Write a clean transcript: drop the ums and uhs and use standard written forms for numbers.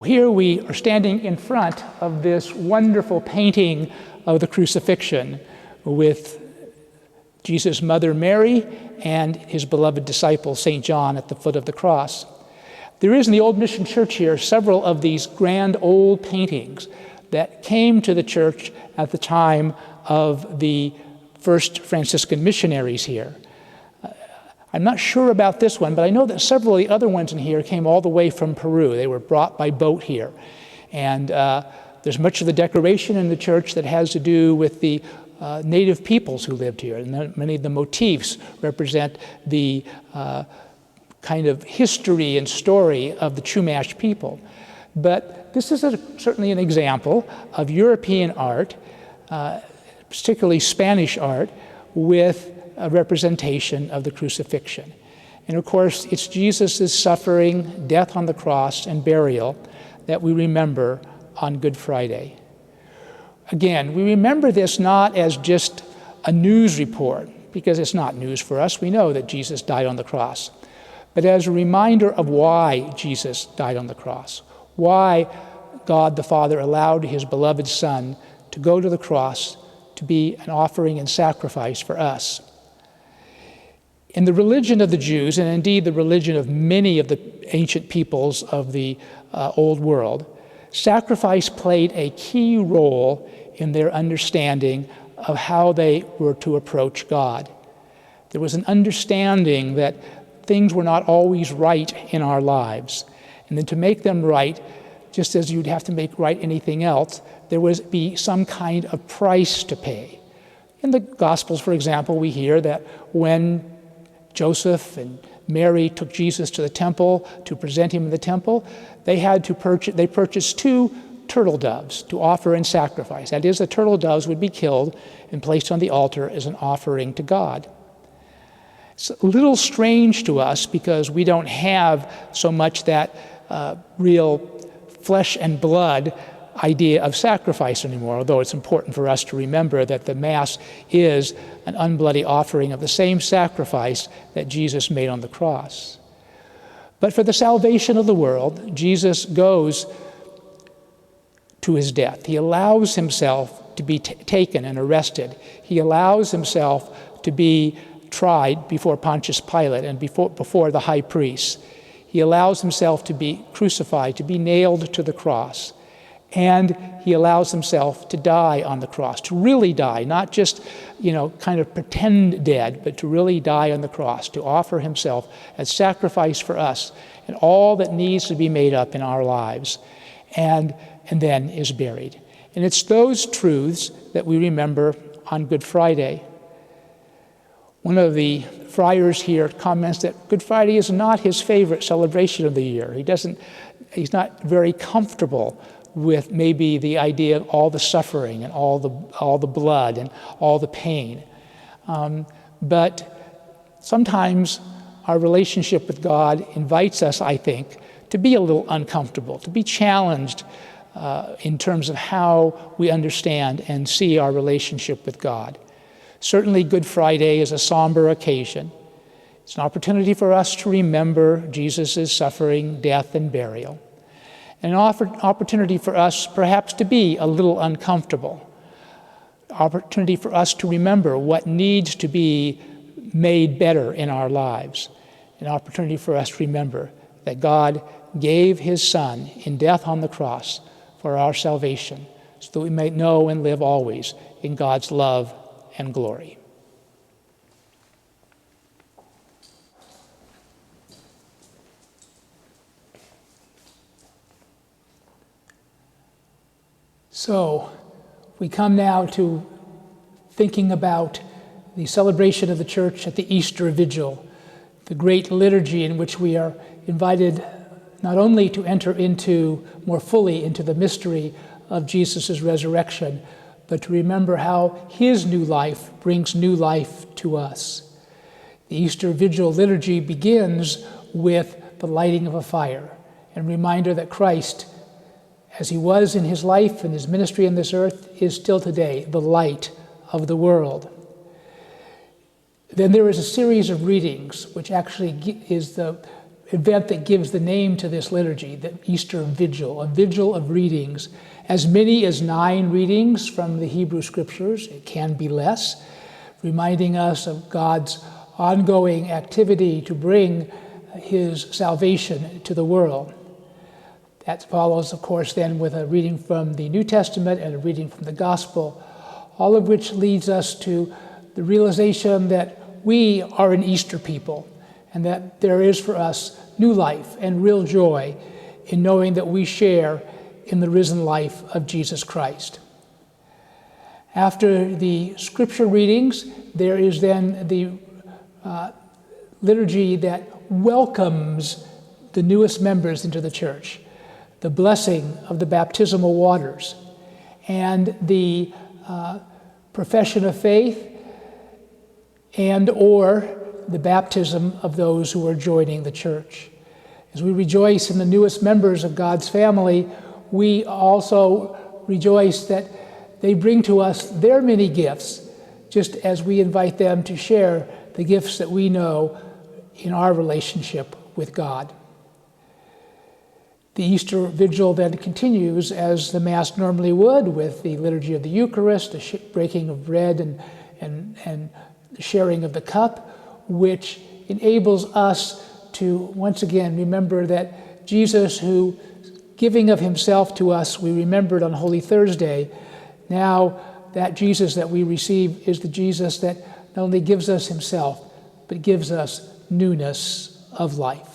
Here we are standing in front of this wonderful painting of the crucifixion with Jesus' mother Mary and his beloved disciple St. John at the foot of the cross. There is in the Old Mission Church here several of these grand old paintings that came to the church at the time of the first Franciscan missionaries here. I'm not sure about this one, but I know that several of the other ones in here came all the way from Peru. They were brought by boat here. And there's much of the decoration in the church that has to do with the native peoples who lived here. And many of the motifs represent the kind of history and story of the Chumash people. But this is certainly an example of European art, particularly Spanish art, with a representation of the crucifixion. And of course, it's Jesus' suffering, death on the cross, and burial that we remember on Good Friday. Again, we remember this not as just a news report, because it's not news for us. We know that Jesus died on the cross. But as a reminder of why Jesus died on the cross, why God the Father allowed his beloved Son to go to the cross to be an offering and sacrifice for us. In the religion of the Jews, and indeed the religion of many of the ancient peoples of the Old World, sacrifice played a key role in their understanding of how they were to approach God. There was an understanding that things were not always right in our lives, and then to make them right, just as you'd have to make right anything else, there would be some kind of price to pay. In the Gospels, for example, we hear that when Joseph and Mary took Jesus to the temple to present him in the temple, they purchased 2 turtle doves to offer in sacrifice. That is, the turtle doves would be killed and placed on the altar as an offering to God. It's a little strange to us because we don't have so much that real flesh and blood idea of sacrifice anymore, although it's important for us to remember that the Mass is an unbloody offering of the same sacrifice that Jesus made on the cross. But for the salvation of the world, Jesus goes to his death. He allows himself to be taken and arrested. He allows himself to be tried before Pontius Pilate and before the high priest. He allows himself to be crucified, to be nailed to the cross. And he allows himself to die on the cross, to really die, not just, kind of pretend dead, but to really die on the cross, to offer himself as sacrifice for us and all that needs to be made up in our lives, and then is buried. And it's those truths that we remember on Good Friday. One of the friars here comments that Good Friday is not his favorite celebration of the year. He's not very comfortable with maybe the idea of all the suffering and all the blood and all the pain. But sometimes our relationship with God invites us, I think, to be a little uncomfortable, to be challenged in terms of how we understand and see our relationship with God. Certainly Good Friday is a somber occasion. It's an opportunity for us to remember Jesus' suffering, death, and burial. An opportunity for us perhaps to be a little uncomfortable. Opportunity for us to remember what needs to be made better in our lives. An opportunity for us to remember that God gave his Son in death on the cross for our salvation, so that we may know and live always in God's love and glory. So we come now to thinking about the celebration of the church at the Easter Vigil, the great liturgy in which we are invited not only to enter more fully into the mystery of Jesus' resurrection, but to remember how his new life brings new life to us. The Easter Vigil liturgy begins with the lighting of a fire, and a reminder that Christ, as he was in his life and his ministry on this earth, is still today the light of the world. Then there is a series of readings, which actually is the event that gives the name to this liturgy, the Easter Vigil, a vigil of readings, as many as 9 readings from the Hebrew Scriptures. It can be less, reminding us of God's ongoing activity to bring his salvation to the world. That follows, of course, then with a reading from the New Testament and a reading from the Gospel, all of which leads us to the realization that we are an Easter people and that there is for us new life and real joy in knowing that we share in the risen life of Jesus Christ. After the scripture readings, there is then the liturgy that welcomes the newest members into the church, the blessing of the baptismal waters, and the profession of faith, and or the baptism of those who are joining the church. As we rejoice in the newest members of God's family, we also rejoice that they bring to us their many gifts, just as we invite them to share the gifts that we know in our relationship with God. The Easter Vigil then continues as the Mass normally would, with the Liturgy of the Eucharist, the breaking of bread and the sharing of the cup, which enables us to once again remember that Jesus, who giving of himself to us we remembered on Holy Thursday, now that Jesus that we receive is the Jesus that not only gives us himself, but gives us newness of life.